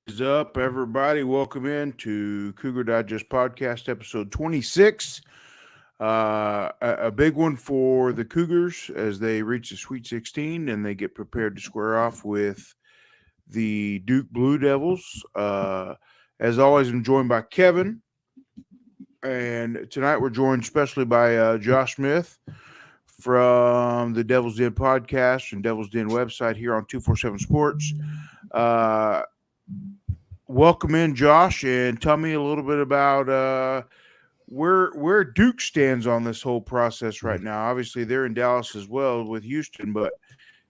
What is up, everybody? Welcome in to Cougar Digest Podcast, episode 26. A big one for the Cougars as they reach the Sweet 16 and they get prepared to square off with the Duke Blue Devils. As always, I'm joined by Kevin. And tonight we're joined especially by Josh Smith from the Devil's Den podcast and Devil's Den website here on 247 Sports. Welcome in, Josh, and tell me a little bit about where Duke stands on this whole process right now. Obviously, they're in Dallas as well with Houston, but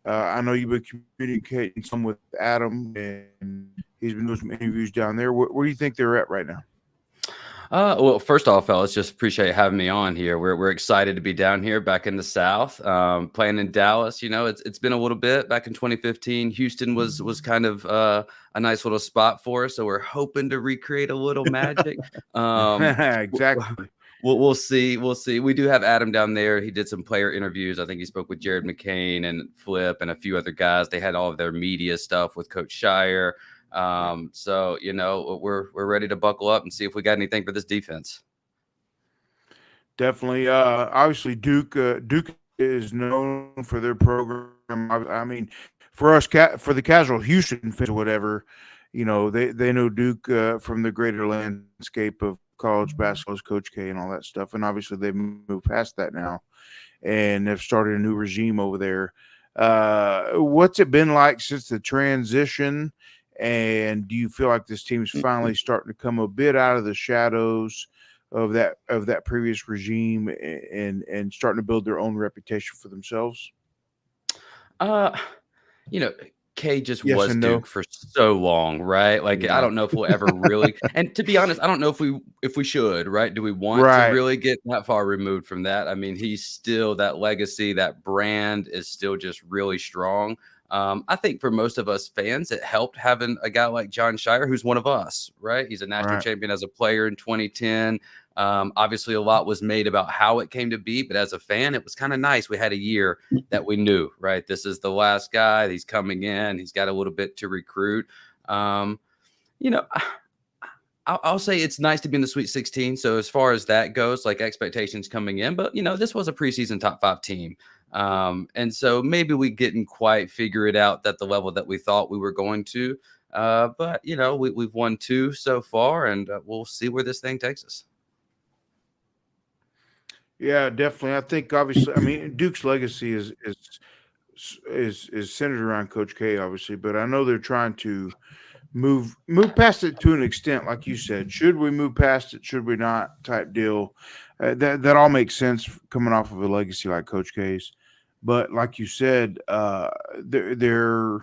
I know you've been communicating some with Adam, and he's been doing some interviews down there. Where do you think they're at right now? Well, first off, fellas, just appreciate having me on here. We're excited to be down here back in the South, playing in Dallas. You know, it's been a little bit. Back in 2015, Houston was kind of a nice little spot for us. So we're hoping to recreate a little magic. Exactly. We'll see. We'll see. We do have Adam down there. He did some player interviews. I think he spoke with Jared McCain and Flip and a few other guys. They had all of their media stuff with Coach Shire. So, you know, we're ready to buckle up and see if we got anything for this defense. Definitely. Obviously, Duke is known for their program. I mean, for us, for the casual Houston fans or whatever, you know, they know Duke from the greater landscape of college basketball, Coach K and all that stuff. And obviously, they've moved past that now and have started a new regime over there. What's it been like since the transition? And do you feel like this team is finally starting to come a bit out of the shadows of that previous regime and starting to build their own reputation for themselves? You know, K just was Duke for so long, right? Like, I don't know if we'll ever really, and to be honest, I don't know if we should, right? Do we want to really get that far removed from that? I mean, he's still, that legacy, that brand is still just really strong. I think for most of us fans, it helped having a guy like John Shire, who's one of us, right? He's a national champion as a player in 2010. Obviously, a lot was made about how it came to be, but as a fan, it was kind of nice. We had a year that we knew, right? This is the last guy. He's coming in. He's got a little bit to recruit. You know, I'll say it's nice to be in the Sweet 16. So as far as that goes, like expectations coming in, but, you know, this was a preseason top 5 team. And so maybe we didn't quite figure it out at the level that we thought we were going to. But, you know, we've won 2 so far, and we'll see where this thing takes us. Yeah, definitely. I think obviously, I mean, Duke's legacy is centered around Coach K, obviously, but I know they're trying to move past it to an extent, like you said. Should we move past it? Should we not? Type deal. That all makes sense coming off of a legacy like Coach K's. But like you said, they're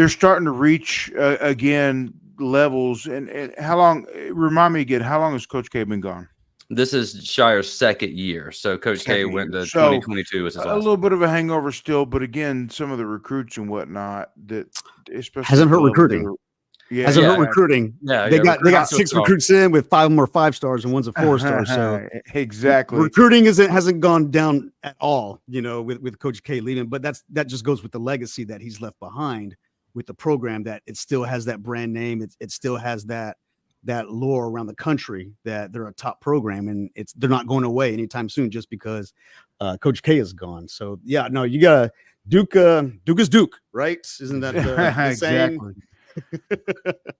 starting to reach again levels. And how long? Remind me again. How long has Coach K been gone? This is Shire's second year. So Coach K went to 2022 as his last. A little bit of a hangover still, but again, some of the recruits and whatnot that especially hasn't hurt recruiting. Hasn't hurt recruiting. Yeah, they got 6 recruits in with 5 more 5-stars and one's a 4-star. So exactly, recruiting hasn't gone down at all. You know, with Coach K leaving, but that just goes with the legacy that he's left behind with the program. That it still has that brand name. It still has that lore around the country that they're a top program, and they're not going away anytime soon just because Coach K is gone. So yeah, no, you got Duke. Duke is Duke, right? Isn't that the exactly?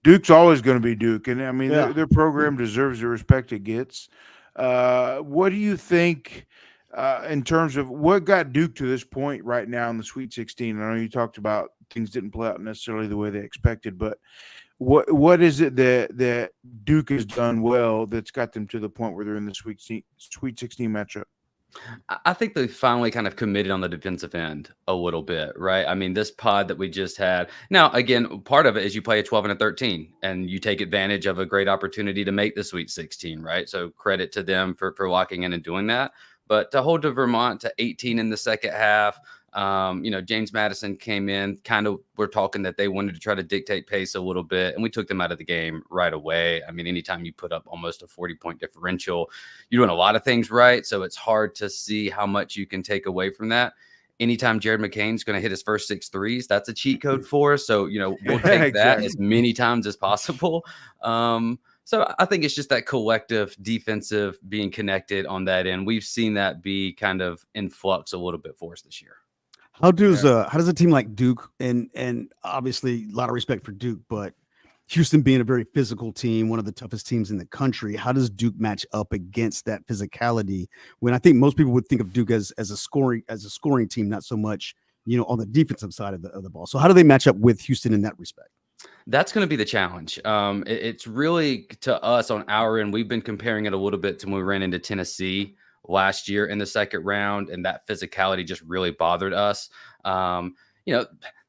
Duke's always going to be Duke, and I mean their program deserves the respect it gets. What do you think in terms of what got Duke to this point right now in the Sweet 16? I know you talked about things didn't play out necessarily the way they expected, but what is it that Duke has done well that's got them to the point where they're in the Sweet 16 matchup? I think they finally kind of committed on the defensive end a little bit, right? I mean, this pod that we just had. Now, again, part of it is you play a 12 and a 13, and you take advantage of a great opportunity to make the Sweet 16, right? So credit to them for locking in and doing that. But to hold to Vermont to 18 in the second half, James Madison came in, kind of we're talking that they wanted to try to dictate pace a little bit, and we took them out of the game right away. I mean, anytime you put up almost a 40-point differential, you're doing a lot of things right. So it's hard to see how much you can take away from that. Anytime Jared McCain's going to hit his first 6 threes, that's a cheat code for us. So, we'll take that as many times as possible. So I think it's just that collective defensive being connected on that end. We've seen that be kind of in flux a little bit for us this year. How does a team like Duke, and obviously a lot of respect for Duke, but Houston being a very physical team, one of the toughest teams in the country, how does Duke match up against that physicality when I think most people would think of Duke as a scoring team, not so much, on the defensive side of the ball. So how do they match up with Houston in that respect? That's going to be the challenge. It's really to us on our end. We've been comparing it a little bit to when we ran into Tennessee last year in the second round, and that physicality just really bothered us.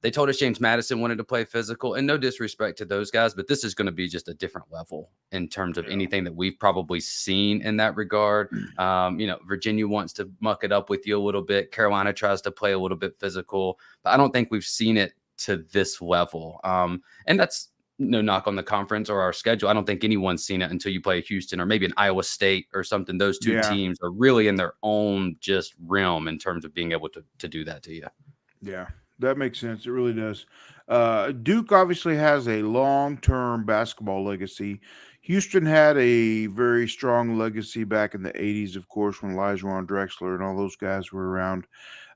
They told us James Madison wanted to play physical, and no disrespect to those guys, but this is going to be just a different level in terms of anything that we've probably seen in that regard. Virginia wants to muck it up with you a little bit. Carolina tries to play a little bit physical, but I don't think we've seen it to this level. And that's no knock on the conference or our schedule. I don't think anyone's seen it until you play Houston or maybe an Iowa State or something. Those two teams are really in their own just realm in terms of being able to do that to you. Yeah, that makes sense. It really does. Duke obviously has a long-term basketball legacy. Houston had a very strong legacy back in the 80s, of course, when Elijah Drexler and all those guys were around.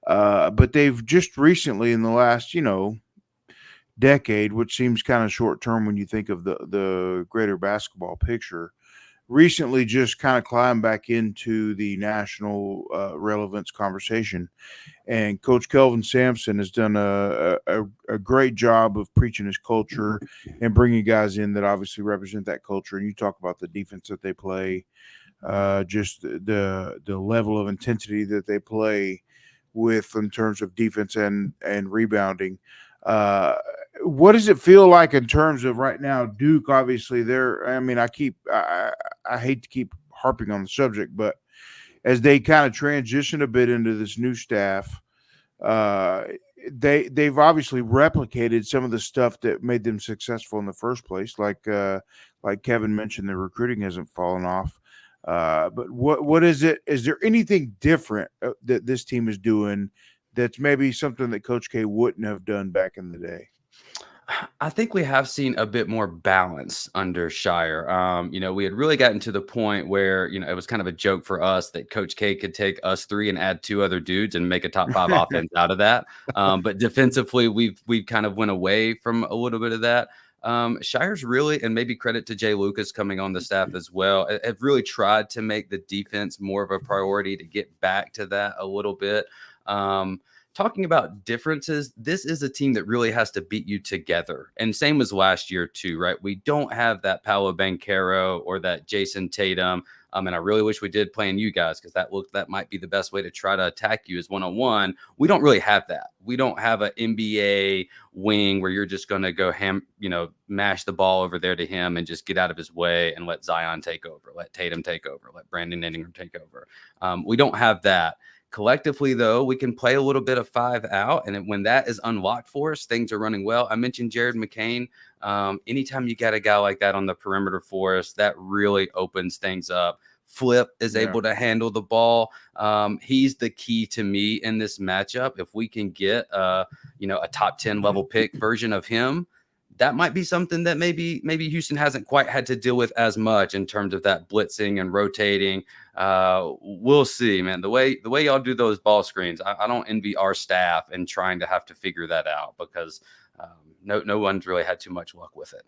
But they've just recently, in the last, decade, which seems kind of short term when you think of the greater basketball picture, recently just kind of climbed back into the national relevance conversation. And Coach Kelvin Sampson has done a great job of preaching his culture and bringing guys in that obviously represent that culture. And you talk about the defense that they play, just the level of intensity that they play with in terms of defense and rebounding. What does it feel like in terms of right now? Duke, obviously, I hate to keep harping on the subject, but as they kind of transition a bit into this new staff, they've obviously replicated some of the stuff that made them successful in the first place. Like Kevin mentioned, the recruiting hasn't fallen off. But what is it? Is there anything different that this team is doing that's maybe something that Coach K wouldn't have done back in the day? I think we have seen a bit more balance under Shire. We had really gotten to the point where, it was kind of a joke for us that Coach K could take us 3 and add 2 other dudes and make a top 5 offense out of that. But defensively, we've kind of went away from a little bit of that. Shire's really, and maybe credit to Jay Lucas coming on the staff as well, have really tried to make the defense more of a priority to get back to that a little bit. Talking about differences, this is a team that really has to beat you together. And same as last year too, right? We don't have that Paolo Banchero or that Jason Tatum. And I really wish we did playing you guys because that might be the best way to try to attack you is one-on-one. We don't really have that. We don't have an NBA wing where you're just going to go mash the ball over there to him and just get out of his way and let Zion take over, let Tatum take over, let Brandon Ingram take over. We don't have that. Collectively, though, we can play a little bit of 5 out. And when that is unlocked for us, things are running well. I mentioned Jared McCain. Anytime you got a guy like that on the perimeter for us, that really opens things up. Flip is able to handle the ball. He's the key to me in this matchup. If we can get, a top 10 level pick version of him, that might be something that maybe Houston hasn't quite had to deal with as much in terms of that blitzing and rotating. We'll see, man. The way y'all do those ball screens, I don't envy our staff and trying to have to figure that out, because no one's really had too much luck with it.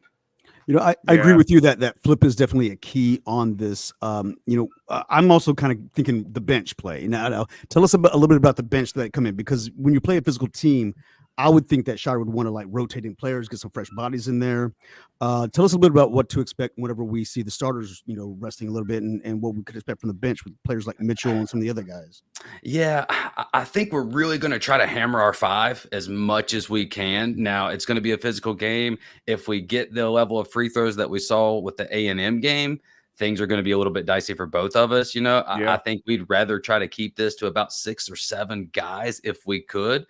I agree with you that flip is definitely a key on this. I'm also kind of thinking the bench play. Now, tell us a little bit about the bench that come in, because when you play a physical team, I would think that Shire would want to like rotating players, get some fresh bodies in there. Tell us a little bit about what to expect whenever we see the starters, resting a little bit, and what we could expect from the bench with players like Mitchell and some of the other guys. Yeah, I think we're really going to try to hammer our 5 as much as we can. Now, it's going to be a physical game. If we get the level of free throws that we saw with the A&M game, things are going to be a little bit dicey for both of us. I think we'd rather try to keep this to about 6 or 7 guys if we could.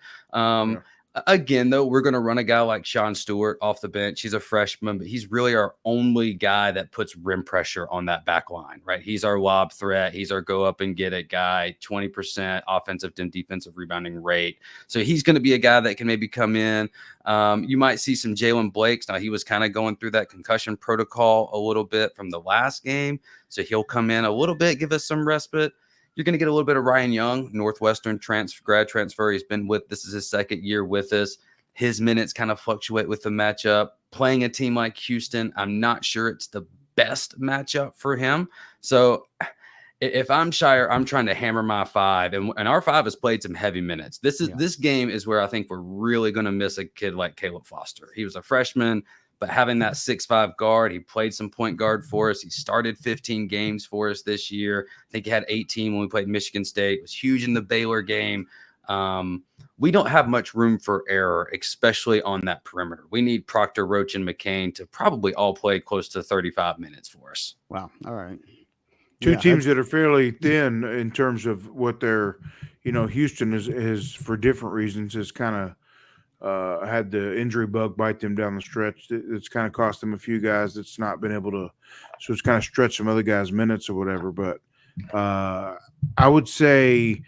Again, though, we're going to run a guy like Sean Stewart off the bench. He's a freshman, but he's really our only guy that puts rim pressure on that back line, right? He's our lob threat. He's our go up and get it guy, 20% offensive and defensive rebounding rate. So he's going to be a guy that can maybe come in. You might see some Jalen Blakes. Now, he was kind of going through that concussion protocol a little bit from the last game. So he'll come in a little bit, give us some respite. You're going to get a little bit of Ryan Young, Northwestern grad transfer. This is his 2nd year with us. His minutes kind of fluctuate with the matchup. Playing a team like Houston, I'm not sure it's the best matchup for him. So if I'm Shire, I'm trying to hammer my 5, and our 5 has played some heavy minutes. This game is where I think we're really going to miss a kid like Caleb Foster. He was a freshman, but having that 6'5" guard, he played some point guard for us. He started 15 games for us this year. I think he had 18 when we played Michigan State. It was huge in the Baylor game. We don't have much room for error, especially on that perimeter. We need Proctor, Roach, and McCain to probably all play close to 35 minutes for us. Wow. All right. Two teams that are fairly thin in terms of what they're, Houston is for different reasons, is kind of had the injury bug bite them down the stretch. It's kind of cost them a few guys that's not been able to, so it's kind of stretched some other guys' minutes or whatever. But I would say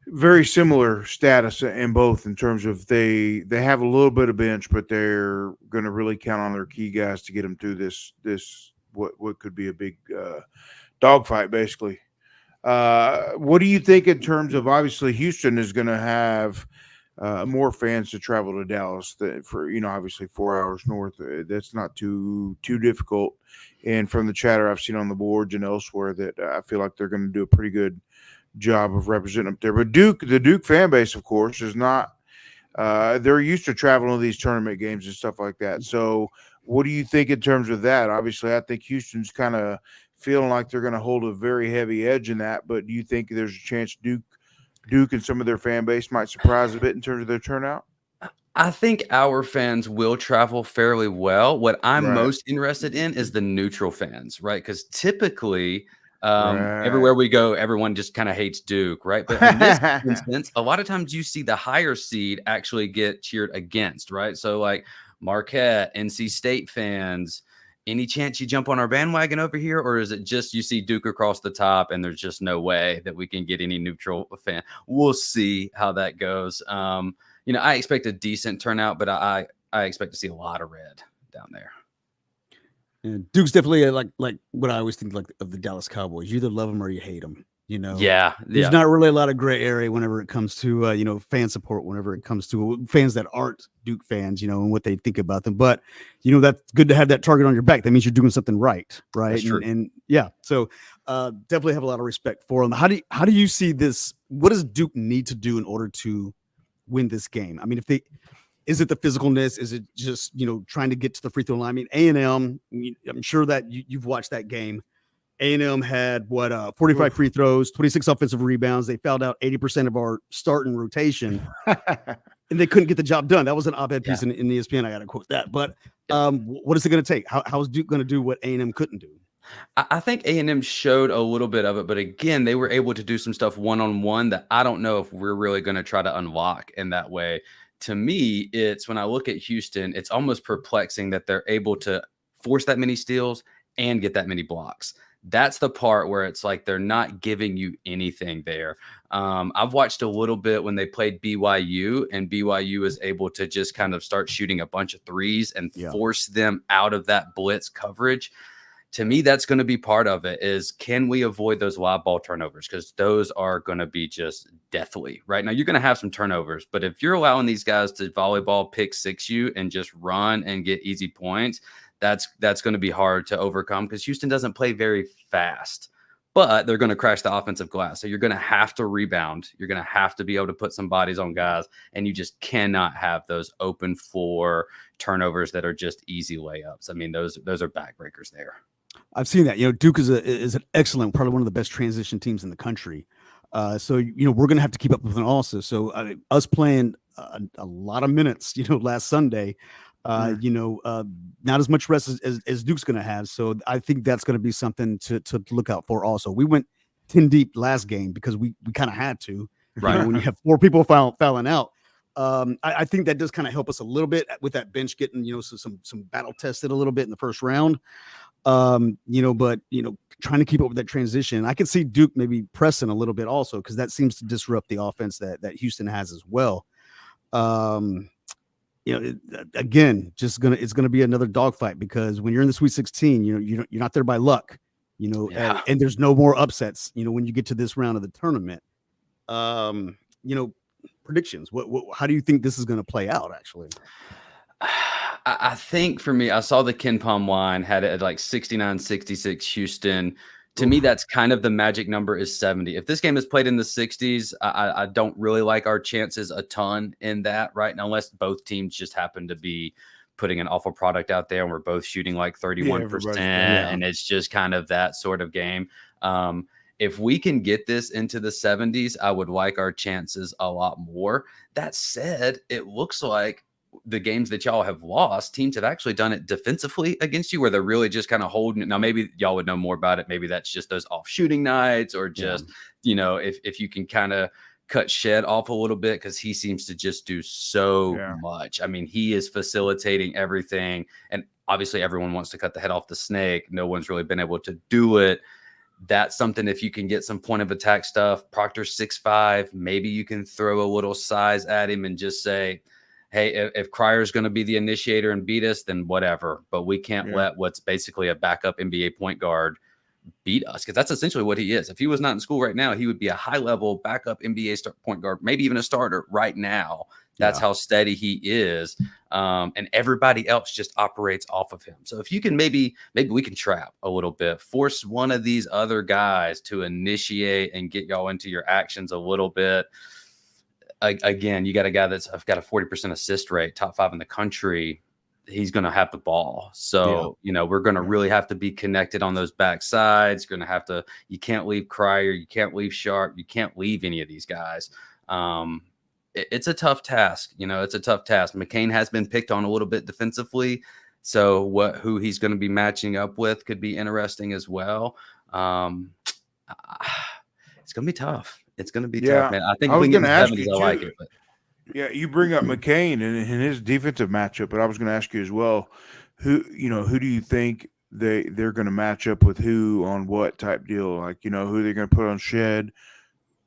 very similar status in both, in terms of they have a little bit of bench, but they're going to really count on their key guys to get them through this what could be a big dogfight, basically. What do you think in terms of, obviously Houston is going to have more fans to travel to Dallas for, obviously 4 hours north. That's not too difficult. And from the chatter I've seen on the boards and elsewhere, that I feel like they're going to do a pretty good job of representing up there. But the Duke fan base, of course, is not. They're used to traveling to these tournament games and stuff like that. So what do you think in terms of that? Obviously, I think Houston's kind of feeling like they're going to hold a very heavy edge in that. But do you think there's a chance Duke and some of their fan base might surprise a bit in terms of their turnout? I think our fans will travel fairly well. What I'm most interested in is the neutral fans, right? Because typically everywhere we go, everyone just kind of hates Duke, right? But in this instance, a lot of times you see the higher seed actually get cheered against, right? So like Marquette, NC State fans. Any chance you jump on our bandwagon over here, or is it just you see Duke across the top and there's just no way that we can get any neutral fan? We'll see how that goes. I expect a decent turnout, but I expect to see a lot of red down there. And Duke's definitely like what I always think like of the Dallas Cowboys. You either love them or you hate them. There's not really a lot of gray area whenever it comes to fan support, whenever it comes to fans that aren't Duke fans, and what they think about them. But that's good to have that target on your back. That means you're doing something right. That's true. And so definitely have a lot of respect for them. How do you see this? What does Duke need to do in order to win this game? I mean, is it the physicalness? Is it just trying to get to the free throw line? I mean, A&M. I'm sure that you've watched that game. A&M had 45 free throws, 26 offensive rebounds. They fouled out 80% of our starting rotation, and they couldn't get the job done. That was an op-ed piece in ESPN. I got to quote that. But what is it going to take? How is Duke going to do what A&M couldn't do? I think A&M showed a little bit of it, but again, they were able to do some stuff one-on-one that I don't know if we're really going to try to unlock in that way. To me, it's when I look at Houston, it's almost perplexing that they're able to force that many steals and get that many blocks. That's the part where it's like they're not giving you anything there. I've watched a little bit when they played BYU, and BYU is able to just kind of start shooting a bunch of threes and force them out of that blitz coverage. To me, that's going to be part of it, is can we avoid those live ball turnovers? Because those are going to be just deathly. Right now, you're going to have some turnovers, but if you're allowing these guys to volleyball pick six you and just run and get easy points, that's going to be hard to overcome, because Houston doesn't play very fast, but they're going to crash the offensive glass. So you're going to have to rebound. You're going to have to be able to put some bodies on guys, and you just cannot have those open floor turnovers that are just easy layups. I mean, those are backbreakers there. I've seen that. Duke is an excellent, probably one of the best transition teams in the country. So we're going to have to keep up with them also. So us playing a lot of minutes, last Sunday, not as much rest as Duke's going to have. So I think that's going to be something to look out for also. We went 10 deep last game because we kind of had to, right? When you have four people fouling out. I think that does kind of help us a little bit with that bench getting, some battle tested a little bit in the first round. But trying to keep up with that transition. I can see Duke maybe pressing a little bit also, because that seems to disrupt the offense that Houston has as well. Again, it's gonna be another dogfight, because when you're in the Sweet 16, you're not there by luck, and there's no more upsets, when you get to this round of the tournament. Predictions. How do you think this is going to play out, actually? I think for me, I saw the KenPom line had it at like 69-66 Houston. To me, that's kind of the magic number, is 70. If this game is played in the 60s, I don't really like our chances a ton in that right now, unless both teams just happen to be putting an awful product out there and we're both shooting like 31%. And it's just kind of that sort of game. If we can get this into the 70s, I would like our chances a lot more. That said, it looks like the games that y'all have lost, teams have actually done it defensively against you, where they're really just kind of holding it. Now, maybe y'all would know more about it. Maybe that's just those off shooting nights, or just, if you can kind of cut Shed off a little bit, because he seems to just do so much. I mean, he is facilitating everything. And obviously everyone wants to cut the head off the snake. No one's really been able to do it. That's something, if you can get some point of attack stuff. Proctor's 6'5", maybe you can throw a little size at him and just say, hey, if Cryer's going to be the initiator and beat us, then whatever. But we can't let what's basically a backup NBA point guard beat us, because that's essentially what he is. If he was not in school right now, he would be a high-level backup NBA point guard, maybe even a starter right now. That's how steady he is. And everybody else just operates off of him. So if you can, maybe we can trap a little bit, force one of these other guys to initiate and get y'all into your actions a little bit. Again, you got a guy that's got a 40% assist rate, top 5 in the country. He's going to have the ball. So, we're going to really have to be connected on those back sides. You're going to have to, you can't leave Cryer. You can't leave Sharp. You can't leave any of these guys. It's a tough task. It's a tough task. McCain has been picked on a little bit defensively. So who he's going to be matching up with could be interesting as well. It's going to be tough. It's going to be tough, man. I think if we can get the 70s, I like it. But. Yeah, you bring up McCain and his defensive matchup, but I was going to ask you as well, who do you think they're going to match up with who on what type deal? Like, who they're going to put on Shed?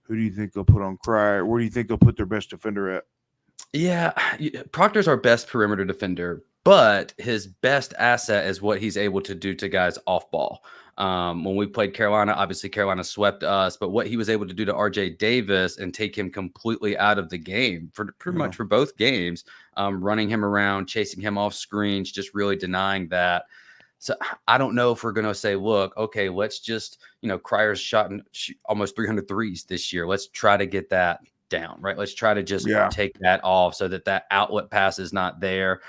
Who do you think they'll put on Cryer? Where do you think they'll put their best defender at? Yeah, Proctor's our best perimeter defender, but his best asset is what he's able to do to guys off ball. When we played Carolina, obviously Carolina swept us, but what he was able to do to RJ Davis and take him completely out of the game for pretty much for both games, running him around, chasing him off screens, just really denying that. So I don't know if we're going to say, look, okay, let's just, Cryer's shot almost 300 threes this year. Let's try to get that down, right? Let's try to just take that off so that outlet pass is not there.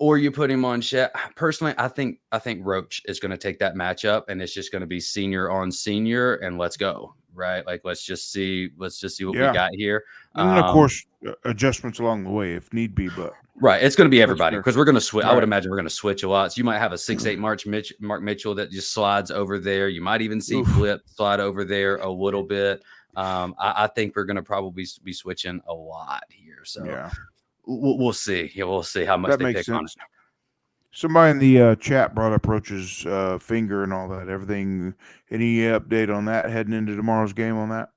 Or you put him on Shed. Personally, I think Roach is going to take that matchup, and it's just going to be senior on senior, and let's go, right? Like let's just see what we got here. And then, of course, adjustments along the way if need be, but right, it's going to be everybody, because we're going to switch. Right. I would imagine we're going to switch a lot. So you might have a 6'8" Mark Mitchell that just slides over there. You might even see Flip slide over there a little bit. I think we're going to probably be switching a lot here. So we'll see. Yeah, we'll see how much they pick on us. Somebody in the chat brought up Roach's finger and all that. Everything. Any update on that heading into tomorrow's game on that?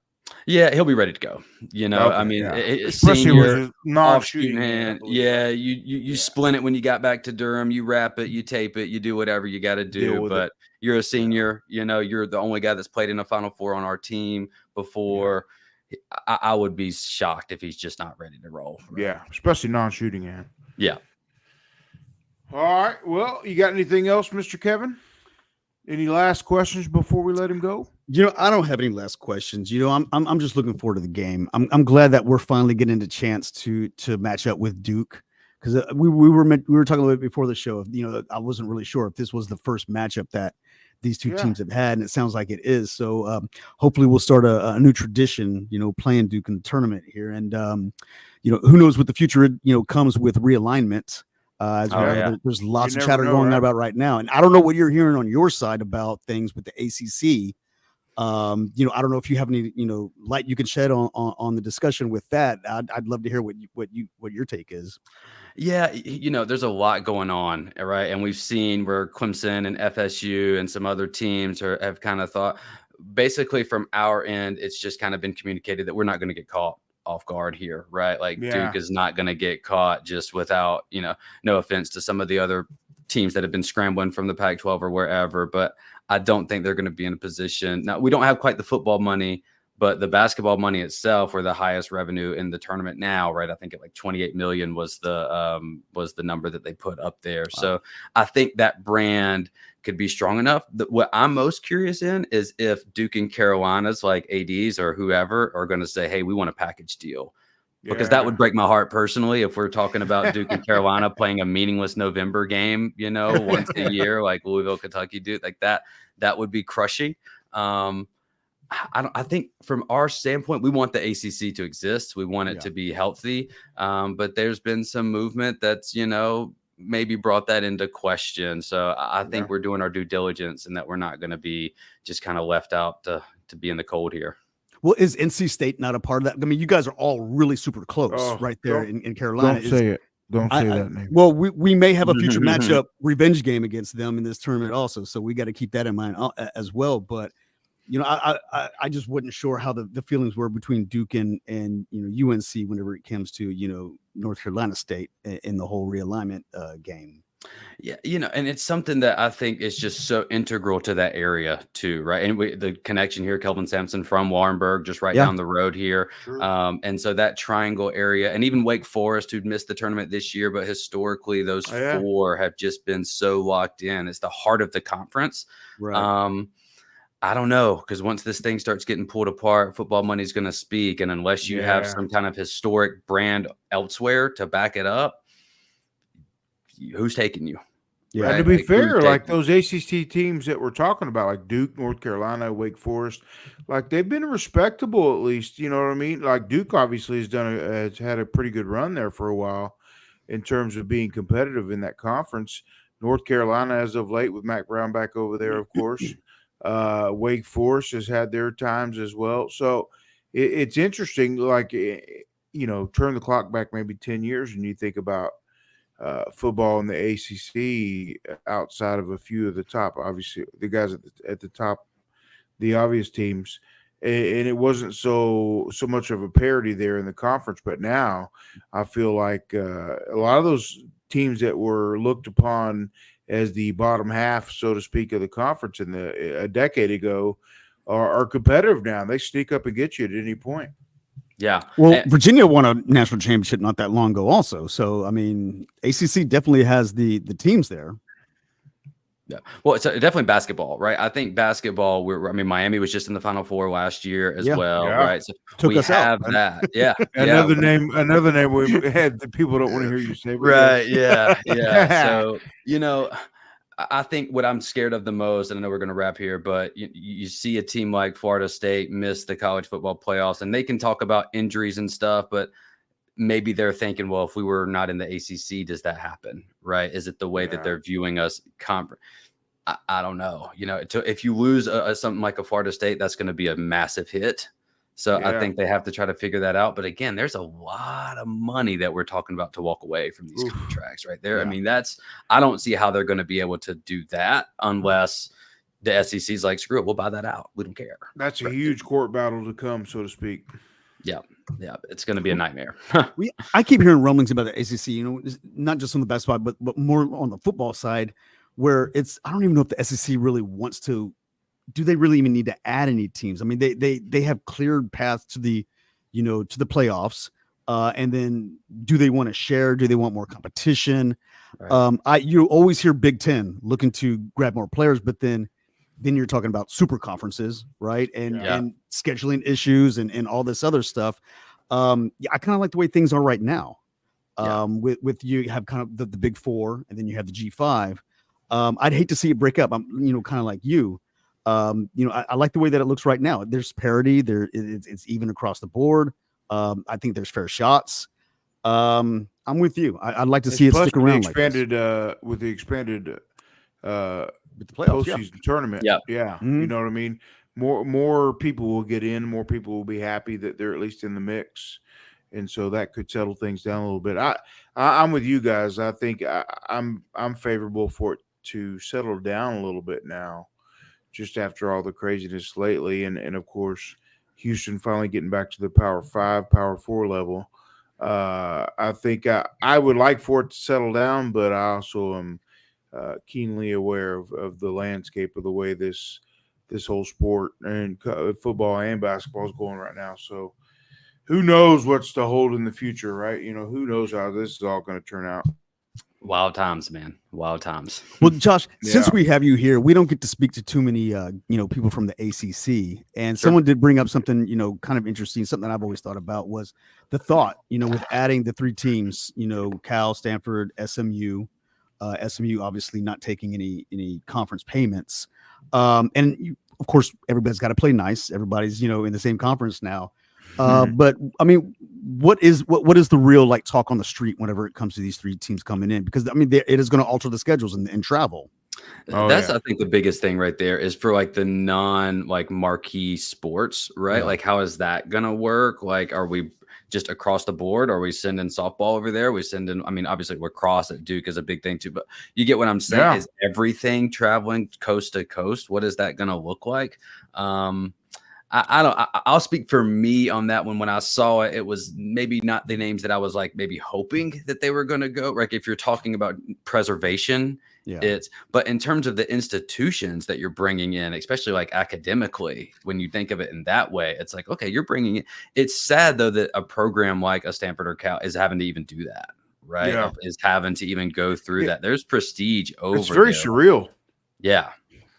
Yeah, he'll be ready to go. Okay, I mean, especially senior, with a non-shooting hand. Yeah, you splint it when you got back to Durham. You wrap it, you tape it, you do whatever you got to do. But you're a senior. You're the only guy that's played in a Final Four on our team before. Yeah. I would be shocked if he's just not ready to roll. Right? Yeah, especially non-shooting hand. Yeah. All right. Well, you got anything else, Mr. Kevin? Any last questions before we let him go? I don't have any last questions. I'm just looking forward to the game. I'm glad that we're finally getting the chance to match up with Duke, because we were talking a little bit before the show. I wasn't really sure if this was the first matchup that these two teams have had, and it sounds like it is. So hopefully we'll start a new tradition, playing Duke in the tournament here, and who knows what the future comes with realignment. There's lots of chatter going on about right now, and I don't know what you're hearing on your side about things with the ACC. I don't know if you have any light you can shed on the discussion with that. I'd love to hear what your take is. Yeah, there's a lot going on, right? And we've seen where Clemson and FSU and some other teams have kind of thought, basically from our end, it's just kind of been communicated that we're not going to get caught off guard here, right? Like Duke is not going to get caught just without, no offense to some of the other teams that have been scrambling from the Pac-12 or wherever, but I don't think they're going to be in a position. Now, we don't have quite the football money, but the basketball money itself, we're the highest revenue in the tournament now, right? I think at like 28 million was the number that they put up there. Wow. So I think that brand could be strong enough. What I'm most curious in is if Duke and Carolina's like ADs or whoever are going to say, hey, we want a package deal. Because that would break my heart personally if we're talking about Duke and Carolina playing a meaningless November game, once a year, like Louisville, Kentucky do, like that would be crushing. I think from our standpoint, we want the ACC to exist. We want it to be healthy. But there's been some movement that's, maybe brought that into question. So I think we're doing our due diligence and that we're not going to be just kind of left out to be in the cold here. Well, is NC State not a part of that? I mean, you guys are all really super close right there in Carolina. Don't say it. Don't say that name. Well, we may have a future matchup revenge game against them in this tournament also. So we got to keep that in mind as well. But, I just wasn't sure how the feelings were between Duke and UNC whenever it comes to, North Carolina State in the whole realignment game. Yeah, and it's something that I think is just so integral to that area too, right? And the connection here, Kelvin Sampson from Warrenburg, just right down the road here. And so that triangle area, and even Wake Forest, who'd missed the tournament this year, but historically those four have just been so locked in. It's the heart of the conference. Right. I don't know, because once this thing starts getting pulled apart, football money is going to speak. And unless you have some kind of historic brand elsewhere to back it up, who's taking you? Yeah. Right? And to be fair, like those ACC teams that we're talking about, like Duke, North Carolina, Wake Forest, like they've been respectable at least. You know what I mean? Like Duke obviously has had a pretty good run there for a while in terms of being competitive in that conference. North Carolina, as of late, with Mac Brown back over there, of course. Wake Forest has had their times as well. So it's interesting, like, turn the clock back maybe 10 years and you think about football in the ACC outside of a few of the top, obviously the guys at the top, the obvious teams, and it wasn't so much of a parity there in the conference. But now I feel like a lot of those teams that were looked upon as the bottom half, so to speak, of the conference a decade ago are competitive now. They sneak up and get you at any point. Yeah. Well, Virginia won a national championship not that long ago also. So, I mean, ACC definitely has the teams there. Yeah. Well, it's definitely basketball, right? I think basketball, Miami was just in the Final Four last year as well, right? So Took us have out. That. Yeah. Another name we had that people don't want to hear you say. Right. Yeah. So, I think what I'm scared of the most, and I know we're going to wrap here, but you see a team like Florida State miss the college football playoffs, and they can talk about injuries and stuff, but maybe they're thinking, well, if we were not in the ACC, does that happen? Right? Is it the way that they're viewing us? I don't know. If you lose something like a Florida State, that's going to be a massive hit. So I think they have to try to figure that out. But again, there's a lot of money that we're talking about to walk away from these contracts right there. Yeah. I mean, I don't see how they're going to be able to do that unless the SEC's like, screw it, we'll buy that out. We don't care. That's a huge court battle to come, so to speak. Yeah. Yeah. It's going to be a nightmare. I keep hearing rumblings about the ACC, not just on the basketball, but more on the football side, where I don't even know if the SEC really wants to. Do they really even need to add any teams? I mean, they have cleared paths to the playoffs. And then do they want to share? Do they want more competition? Right. You always hear Big Ten looking to grab more players, but then you're talking about super conferences, right? And scheduling issues and all this other stuff. I kind of like the way things are right now. With you have kind of the Big Four, and then you have the G5. I'd hate to see it break up. I'm kind of like you. I like the way that it looks right now. There's parity. It's even across the board. I think there's fair shots. I'm with you. I'd like to see it stick around with the expanded with the playoffs, postseason tournament. Yeah. Mm-hmm. You know what I mean? More people will get in. More people will be happy that they're at least in the mix, and so that could settle things down a little bit. I'm with you guys. I think I'm favorable for it to settle down a little bit now, just after all the craziness lately, and of course, Houston finally getting back to the Power 5, Power 4 level. I think I would like for it to settle down, but I also am keenly aware of the landscape of the way this whole sport and football and basketball is going right now. So who knows what's to hold in the future, right? Who knows how this is all going to turn out. Wild times, man. Wild times. Well, Josh, since we have you here, we don't get to speak to too many, people from the ACC. And someone did bring up something, kind of interesting. Something I've always thought about was the thought, with adding the three teams, Cal, Stanford, SMU. SMU obviously not taking any conference payments. And of course, everybody's got to play nice. Everybody's, in the same conference now. But I mean, what is the real talk on the street whenever it comes to these three teams coming in? Because I mean, it is going to alter the schedules and travel. I think the biggest thing right there is for the non marquee sports, right? Yeah. How is that going to work? Are we just across the board? Are we sending softball over there? We sending, obviously lacrosse at Duke is a big thing too, but you get what I'm saying. Yeah. Is everything traveling coast to coast? What is that going to look like? I'll speak for me on that one. When I saw it, it was maybe not the names that I was maybe hoping that they were going to go. If you're talking about preservation, but in terms of the institutions that you're bringing in, especially academically, when you think of it in that way, it's okay, you're bringing it. It's sad though that a program like a Stanford or Cal is having to even do that, right? Yeah. Is having to even go through that. There's prestige over. It's very surreal. Yeah.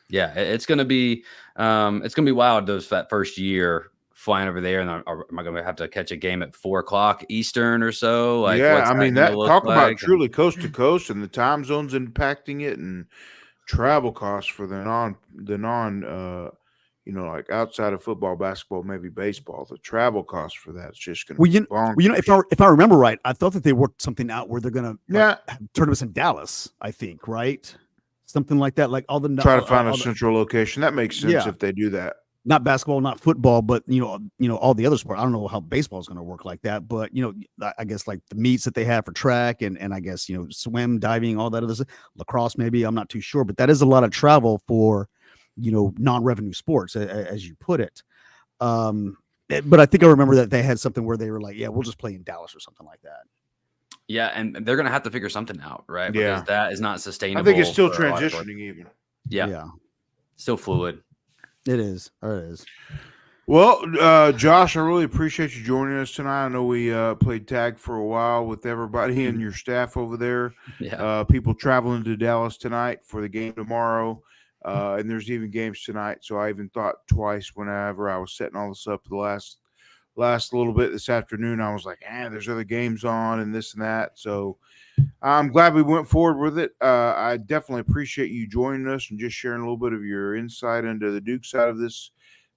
Yeah, it's gonna be wild that first year flying over there, and am I gonna have to catch a game at 4:00 Eastern or so? About truly coast to coast and the time zones impacting it, and travel costs for the non outside of football, basketball, maybe baseball. The travel costs for that's just gonna be bonkers. If I remember right, I thought that they worked something out where they're gonna have tournaments in Dallas. I think right. Something like that, try to find a central location. That makes sense if they do that. Not basketball, not football, but all the other sports. I don't know how baseball is going to work like that, but I guess the meets that they have for track and I guess swim, diving, all that other stuff. Lacrosse, maybe, I'm not too sure, but that is a lot of travel for non-revenue sports, as you put it. But I think I remember that they had something where they were we'll just play in Dallas or something like that. Yeah, and they're going to have to figure something out, right? Because that is not sustainable. I think it's still transitioning even. Yeah. Still fluid. It is. It is. Well, Josh, I really appreciate you joining us tonight. I know we played tag for a while with everybody and your staff over there. Yeah. People traveling to Dallas tonight for the game tomorrow. And there's even games tonight. So I even thought twice whenever I was setting all this up the last little bit this afternoon. I was there's other games on and this and that. So I'm glad we went forward with it. I definitely appreciate you joining us and just sharing a little bit of your insight into the Duke side of this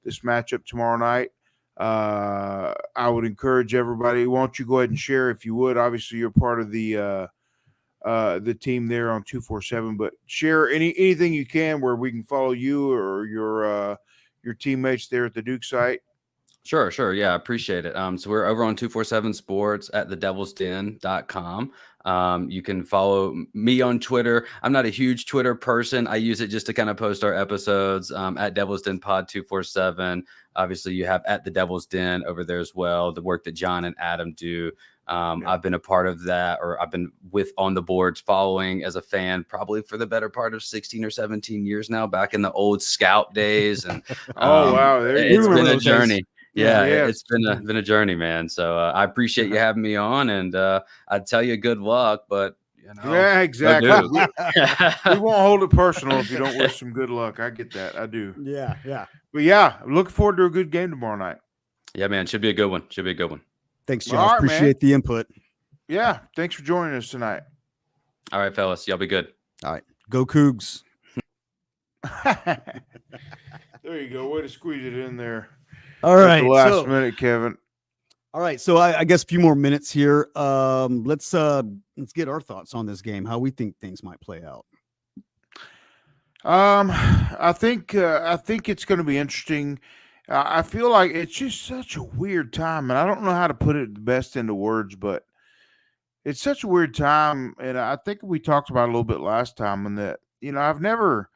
matchup tomorrow night. I would encourage everybody. Why don't you go ahead and share if you would? Obviously, you're part of the team there on 247, but share anything you can where we can follow you or your teammates there at the Duke site. Sure. Yeah, I appreciate it. So we're over on 247 Sports at thedevilsden.com. You can follow me on Twitter. I'm not a huge Twitter person. I use it just to kind of post our episodes at Devil's Den Pod 247. Obviously, you have at the Devil's Den over there as well, the work that John and Adam do. I've been a part of that, or I've been with on the boards following as a fan probably for the better part of 16 or 17 years now, back in the old Scout days. And wow, it's been a journey. Days. Yeah, it's been a journey, man. So I appreciate you having me on, and I'd tell you good luck, but yeah, exactly. We won't hold it personal if you don't wish some good luck. I get that. I do. Yeah. But yeah, looking forward to a good game tomorrow night. Yeah, man, should be a good one. Thanks, Josh. Right, appreciate the input. Yeah, thanks for joining us tonight. All right, fellas, y'all be good. All right, go Cougs. There you go. Way to squeeze it in there. All right, the last minute, Kevin. All right, so I guess a few more minutes here. Let's get our thoughts on this game. How we think things might play out. I think it's going to be interesting. I feel like it's just such a weird time, and I don't know how to put it the best into words, but it's such a weird time. And I think we talked about it a little bit last time, and that I've never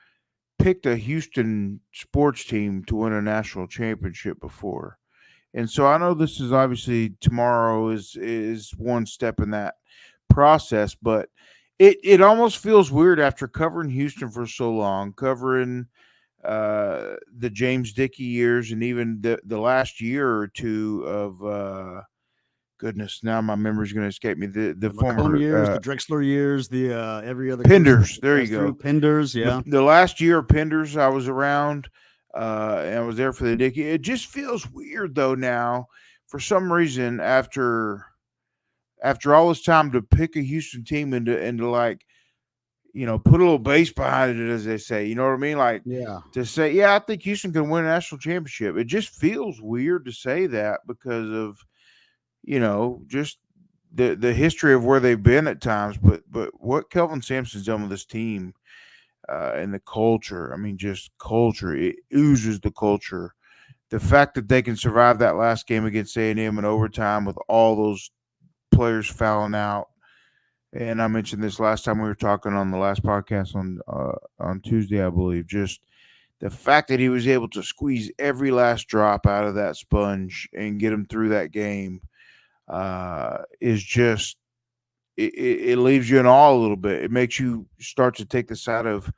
picked a Houston sports team to win a national championship before. And so I know this is obviously tomorrow is one step in that process, but it almost feels weird after covering Houston for so long, covering the James Dickey years, and even the last year or two of goodness, now my memory's going to escape me. The former years, the Drexler years, the every other Penders. There you go, Penders. Yeah, the last year of Penders, I was around. And I was there for the Dickey. It just feels weird though now, for some reason, after all this time, to pick a Houston team and to like, put a little bass behind it, as they say. You know what I mean? Like, to say, yeah, I think Houston can win a national championship. It just feels weird to say that because of, just the history of where they've been at times. But what Kelvin Sampson's done with this team. And the culture, I mean, just culture. It oozes the culture. The fact that they can survive that last game against A&M in overtime with all those players fouling out. And I mentioned this last time we were talking on the last podcast on Tuesday, I believe. Just the fact that he was able to squeeze every last drop out of that sponge and get him through that game is just it leaves you in awe a little bit. It makes you start to take the side of,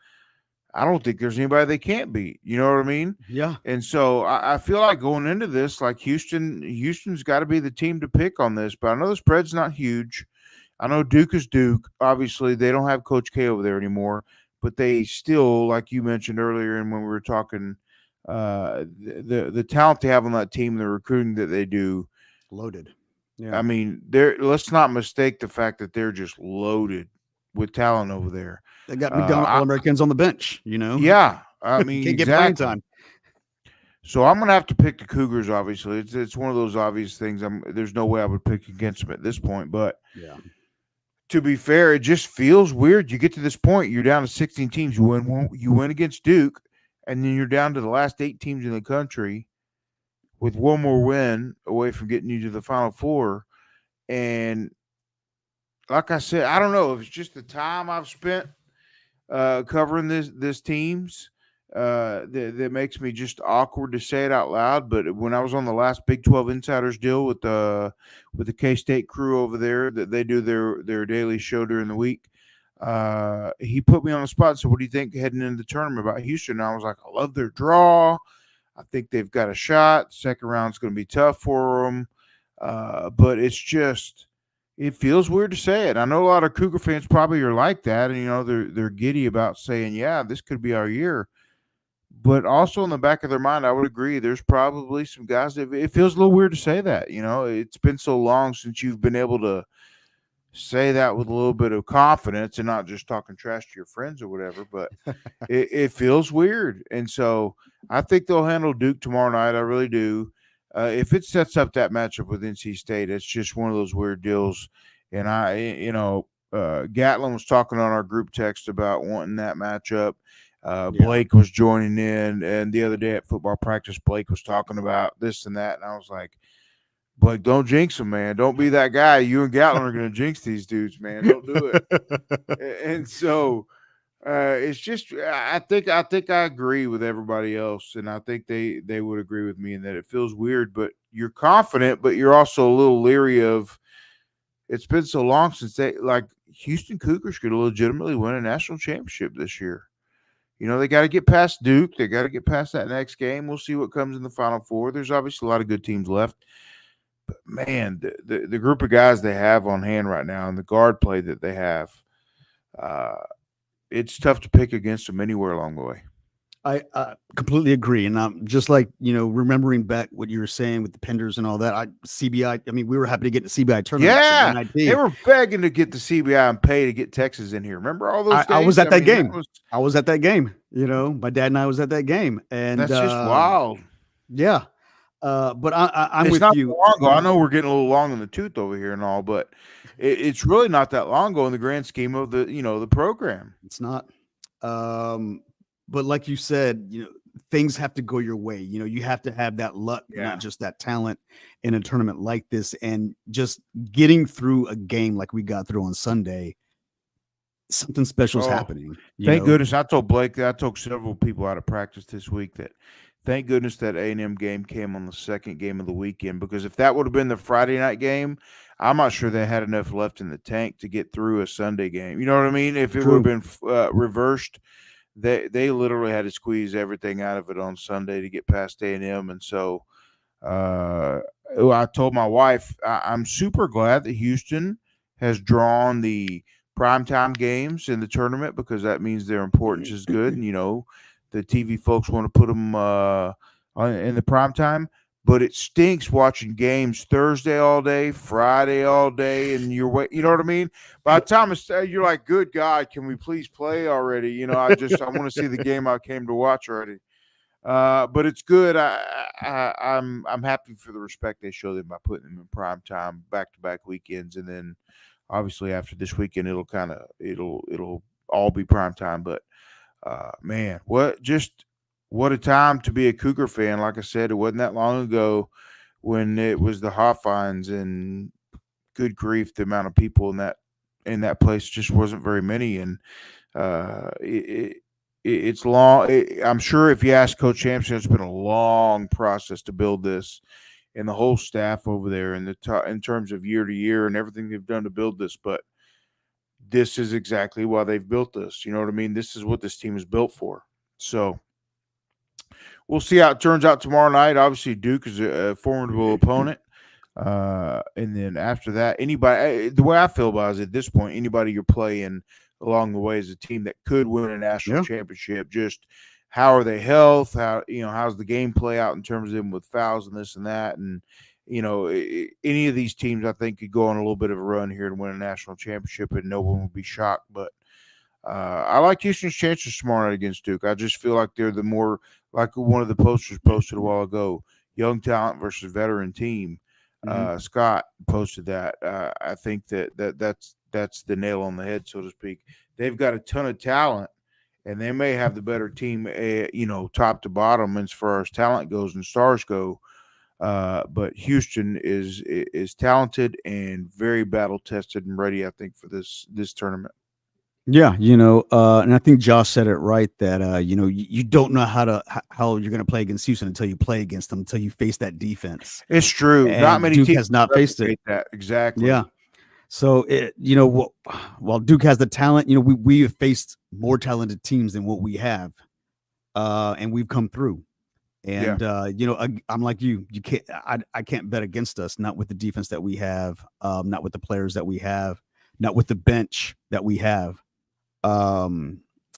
I don't think there's anybody they can't beat. You know what I mean? Yeah. And so I feel like going into this, like Houston's got to be the team to pick on this. But I know the spread's not huge. I know Duke is Duke. Obviously, they don't have Coach K over there anymore. But they still, like you mentioned earlier, and when we were talking, the talent they have on that team, the recruiting that they do, loaded. Yeah. I mean, let's not mistake the fact that they're just loaded with talent over there. They got McDonald All-Americans on the bench, Yeah, I mean, can't exactly. get playing time. So I'm gonna have to pick the Cougars. Obviously, it's one of those obvious things. There's no way I would pick against them at this point. But to be fair, it just feels weird. You get to this point, you're down to 16 teams. You win against Duke, and then you're down to the last 8 teams in the country, with one more win away from getting you to the Final Four. And like I said, I don't know if it's just the time I've spent covering this teams that makes me just awkward to say it out loud. But when I was on the last Big 12 Insiders deal with the K-State crew over there, that they do their daily show during the week, he put me on the spot and said, "What do you think heading into the tournament about Houston?" And I was like, "I love their draw. I think they've got a shot. Second round's going to be tough for them." But it's just, it feels weird to say it. I know a lot of Cougar fans probably are like that, and they're giddy about saying, "Yeah, this could be our year." But also in the back of their mind, I would agree. There's probably some guys that it feels a little weird to say that. It's been so long since you've been able to say that with a little bit of confidence and not just talking trash to your friends or whatever. But it feels weird, and so I think they'll handle Duke tomorrow night. I really do. If it sets up that matchup with NC State, it's just one of those weird deals. And Gatlin was talking on our group text about wanting that matchup. Blake was joining in, and the other day at football practice, Blake was talking about this and that, and I was like, Blake, don't jinx them, man. Don't be that guy. You and Gatlin are going to jinx these dudes, man. Don't do it. And so it's just, I think I agree with everybody else, and I think they would agree with me in that it feels weird, but you're confident, but you're also a little leery of. It's been so long since Houston Cougars could legitimately win a national championship this year. They got to get past Duke. They got to get past that next game. We'll see what comes in the Final Four. There's obviously a lot of good teams left. But, man, the group of guys they have on hand right now and the guard play that they have, it's tough to pick against them anywhere along the way. I completely agree. And I'm just remembering back what you were saying with the Penders and all that. CBI, we were happy to get the CBI tournament. Yeah, they were begging to get the CBI and pay to get Texas in here. Remember all those days? I was at that game. I was at that game. My dad and I was at that game. And that's just wild. Yeah. But I'm it's with not you. Long ago. I know we're getting a little long in the tooth over here and all, but it's really not that long ago in the grand scheme of the program. It's not. But like you said, things have to go your way. You have to have that luck, not just that talent in a tournament like this. And just getting through a game like we got through on Sunday, something special is happening. Thank goodness. I told Blake, I told several people out of practice this week that thank goodness that A&M game came on the second game of the weekend, because if that would have been the Friday night game, I'm not sure they had enough left in the tank to get through a Sunday game. You know what I mean? If it would have been reversed, they literally had to squeeze everything out of it on Sunday to get past A&M. And so I told my wife, I'm super glad that Houston has drawn the primetime games in the tournament, because that means their importance is good. And, the TV folks want to put them in the primetime. But it stinks watching games Thursday all day, Friday all day, and you know what I mean? By the time you're like, good God, can we please play already? I want to see the game I came to watch already. But it's good. I'm happy for the respect they show them by putting them in prime time, back-to-back weekends, and then obviously after this weekend it'll all be prime time. But man, what a time to be a Cougar fan. Like I said, it wasn't that long ago when it was the Hoffines, and good grief, the amount of people in that place just wasn't very many. And it's long. I'm sure if you ask Coach Hampson, it's been a long process to build this, and the whole staff over there, and in terms of year to year and everything they've done to build this. But this is exactly why they've built this. You know what I mean? This is what this team is built for. So we'll see how it turns out tomorrow night. Obviously, Duke is a formidable opponent. And then after that, anybody, the way I feel about it is at this point, anybody you're playing along the way is a team that could win a national championship. Just how are they health? How's the game play out in terms of them with fouls and this and that? And, any of these teams, I think, could go on a little bit of a run here and win a national championship, and no one would be shocked. But I like Houston's chances tomorrow night against Duke. I just feel like they're the more, like one of the posters posted a while ago, young talent versus veteran team. Scott posted that. I think that's the nail on the head, so to speak. They've got a ton of talent, and they may have the better team, top to bottom as far as talent goes and stars go. But Houston is talented and very battle tested and ready, I think, for this tournament. Yeah, and I think Josh said it right that you don't know how you're going to play against Houston until you play against them, until you face that defense. It's true. And not many Duke teams has not faced it. That exactly. Yeah. So while Duke has the talent, we have faced more talented teams than what we have, and we've come through. And I'm like you can't. I can't bet against us. Not with the defense that we have. Not with the players that we have. Not with the bench that we have. I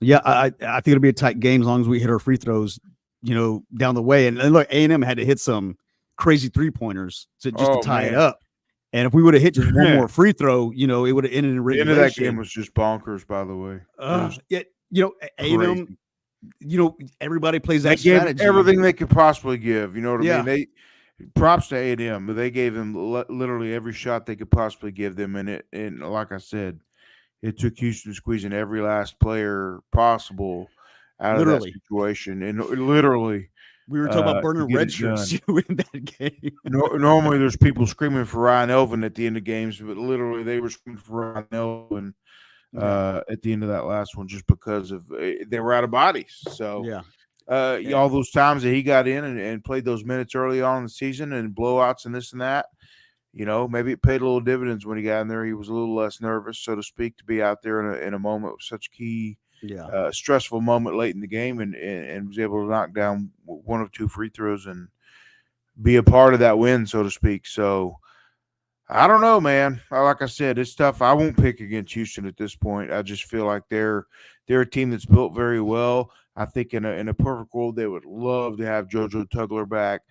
think it'll be a tight game as long as we hit our free throws, down the way. And look, A&M had to hit some crazy 3-pointers to tie it up. And if we would have hit just one more free throw, it would have ended in regulation. The end of that game was just bonkers, by the way. A&M, everybody plays that strategy. Everything they could possibly give. You know what I mean? Props to A&M, but they gave them literally every shot they could possibly give them. And like I said, it took Houston squeezing every last player possible out of that situation. And literally, we were talking about burning red shirts in that game. Normally, there's people screaming for Ryan Elvin at the end of games, but literally they were screaming for Ryan Elvin at the end of that last one just because of they were out of bodies. So all those times that he got in and played those minutes early on in the season and blowouts and this and that, maybe it paid a little dividends when he got in there. He was a little less nervous, so to speak, to be out there in a moment with such key, stressful moment late in the game and was able to knock down one of two free throws and be a part of that win, so to speak. So I don't know, man. Like I said, it's tough. I won't pick against Houston at this point. I just feel like they're a team that's built very well. I think in a perfect world, they would love to have JoJo Tugler back,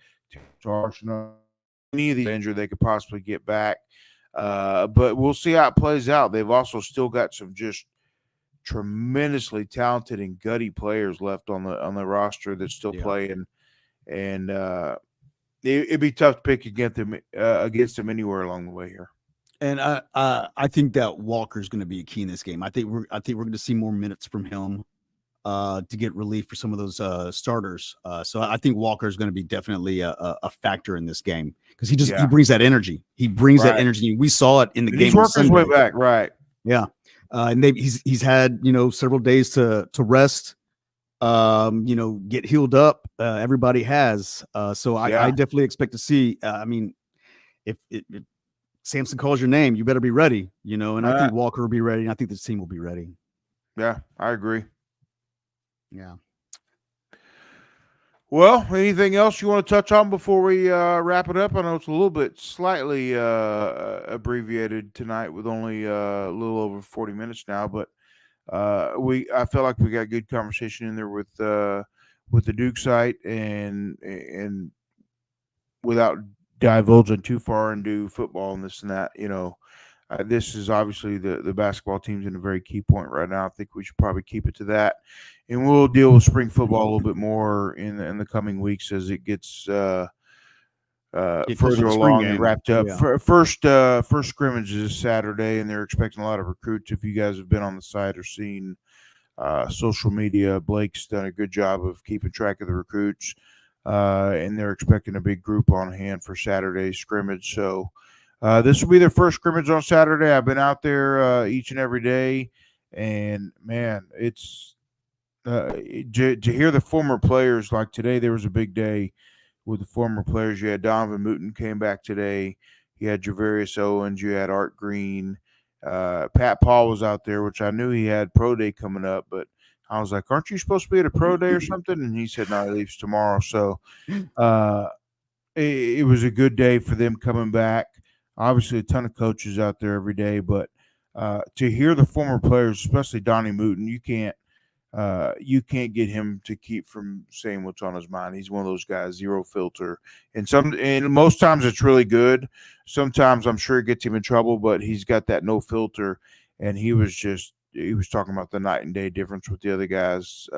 any of the injury they could possibly get back. But we'll see how it plays out. They've also still got some just tremendously talented and gutty players left on the roster that still play, and it'd be tough to pick against them anywhere along the way here. And I think that Walker's going to be a key in this game. I think we're going to see more minutes from him to get relief for some of those starters. So I think Walker is going to be definitely a factor in this game because he brings that energy. He brings that energy. We saw it in the game. He's working his way back, right? Yeah, and he's had several days to rest. Get healed up. Everybody has. So I definitely expect to see. If Samson calls your name, you better be ready. And I think Walker will be ready, and I think this team will be ready. Yeah, I agree. Yeah. Well, anything else you want to touch on before we wrap it up? I know it's a little bit slightly abbreviated tonight with only a little over 40 minutes now, but I feel like we got good conversation in there with the Duke site and without divulging too far into football and this and that, this is obviously the basketball team's in a very key point right now. I think we should probably keep it to that, and we'll deal with spring football a little bit more in the coming weeks as it gets further along and wrapped up. Yeah. First scrimmage is Saturday, and they're expecting a lot of recruits. If you guys have been on the site or seen social media, Blake's done a good job of keeping track of the recruits, and they're expecting a big group on hand for Saturday's scrimmage. So this will be their first scrimmage on Saturday. I've been out there each and every day, and man, it's to hear the former players. Like today, there was a big day with the former players. You had Donovan Mooten came back today. You had Javarius Owens. You had Art Green. Pat Paul was out there, which I knew he had pro day coming up, but I was like, aren't you supposed to be at a pro day or something? And he said, no, he leaves tomorrow. So it was a good day for them coming back. Obviously, a ton of coaches out there every day, but to hear the former players, especially Donnie Mooten, you can't get him to keep from saying what's on his mind. He's one of those guys, zero filter, and most times it's really good. Sometimes I'm sure it gets him in trouble, but he's got that no filter, and he was talking about the night and day difference with the other guys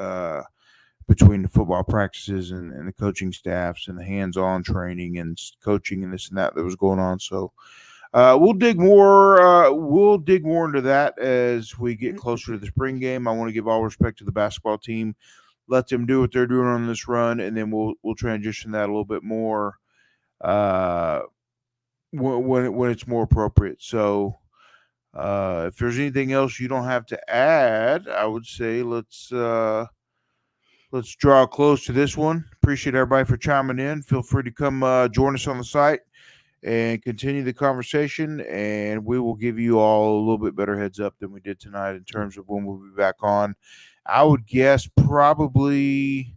between the football practices and the coaching staffs and the hands-on training and coaching and this and that was going on. So we'll dig more into that as we get closer to the spring game. I want to give all respect to the basketball team, let them do what they're doing on this run, and then we'll transition that a little bit more when it's more appropriate. So if there's anything else you don't have to add, I would say let's draw close to this one. Appreciate everybody for chiming in. Feel free to come join us on the site and continue the conversation, and we will give you all a little bit better heads up than we did tonight in terms of when we'll be back on. I would guess probably,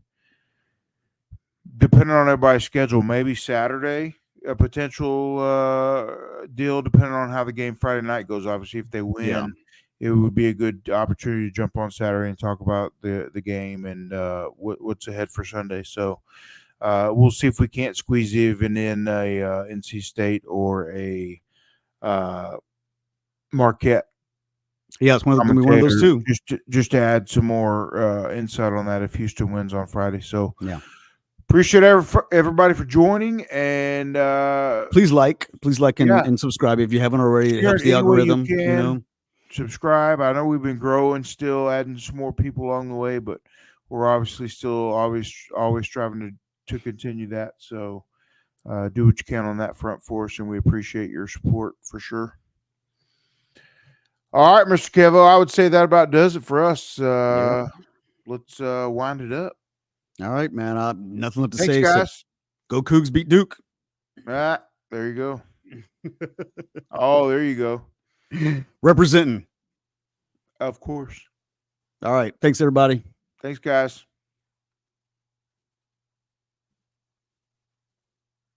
depending on everybody's schedule, maybe Saturday, a potential deal, depending on how the game Friday night goes. Obviously, if they win, it would be a good opportunity to jump on Saturday and talk about the game and what's ahead for Sunday. So we'll see if we can't squeeze even in a NC State or a Marquette. Yeah, it's one of those two. Just to add some more insight on that if Houston wins on Friday. So appreciate everybody for joining, and please like and subscribe if you haven't already. It helps the algorithm. Subscribe. I know we've been growing, still adding some more people along the way, but we're obviously still always striving to continue that. So do what you can on that front for us, and we appreciate your support for sure. All right, Mr. Kevo, I would say that about does it for us. Let's wind it up. All right, man. Nothing left to Thanks, say. Guys. Go Cougs, beat Duke. Ah, there you go. Oh, there you go. Representing. Of course. All right. Thanks, everybody. Thanks, guys.